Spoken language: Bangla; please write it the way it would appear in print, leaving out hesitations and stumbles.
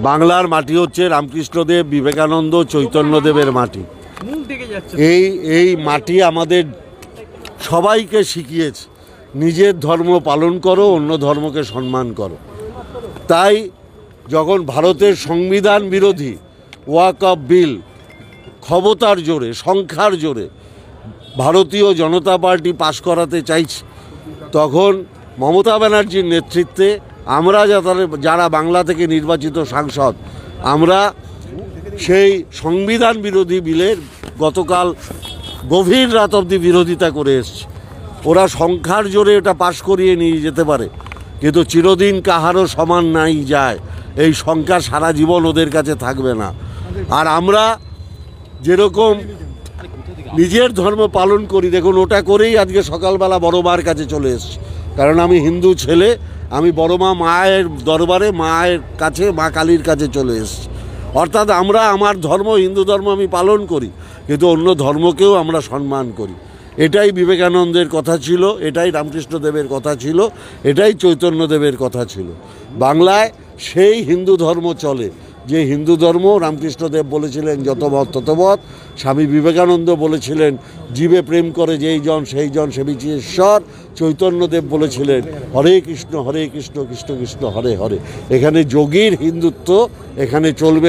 বাংলার মাটি হচ্ছে রামকৃষ্ণদেব, বিবেকানন্দ, চৈতন্যদেবের মাটি। এই মাটি আমাদের সবাইকে শিখিয়েছে নিজের ধর্ম পালন করো, অন্য ধর্মকে সম্মান করো। তাই যখন ভারতের সংবিধান বিরোধী ওয়াকফ বিল ক্ষমতার জোরে, সংখ্যার জোরে ভারতীয় জনতা পার্টি পাশ করাতে চাইছে, তখন মমতা ব্যানার্জির নেতৃত্বে আমরা যারা বাংলা থেকে নির্বাচিত সাংসদ, আমরা সেই সংবিধান বিরোধী বিলের গতকাল গভীর রাত অবধি বিরোধিতা করে এসছে। ওরা সংখ্যার জোরে এটা পাশ করিয়ে নিয়ে যেতে পারে, কিন্তু চিরদিন কাহারও সমান নাই যায়, এই সংখ্যা সারা জীবন ওদের কাছে থাকবে না। আর আমরা যেরকম নিজের ধর্ম পালন করি, দেখুন ওটা করেই আজকে সকালবেলা বড় মার কাছে চলে এসেছি, কারণ আমি হিন্দু ছেলে। আমি বড় মায়ের দরবারে, মায়ের কাছে, মা কালীর কাছে চলে এসেছি। অর্থাৎ আমরা আমার ধর্ম, হিন্দু ধর্ম আমি পালন করি, কিন্তু অন্য ধর্মকেও আমরা সম্মান করি। এটাই বিবেকানন্দের কথা ছিল, এটাই রামকৃষ্ণদেবের কথা ছিল, এটাই চৈতন্যদেবের কথা ছিল। বাংলায় সেই হিন্দু ধর্ম চলে যে হিন্দু ধর্ম রামকৃষ্ণদেব বলেছিলেন যতবৎ ততবৎ, স্বামী বিবেকানন্দ বলেছিলেন জীবে প্রেম করে যেই জন সেই জন সেবিছে ঈশ্বর, চৈতন্যদেব বলেছিলেন হরে কৃষ্ণ কৃষ্ণ কৃষ্ণ হরে হরে। এখানে যোগীর হিন্দুত্ব এখানে চলবে।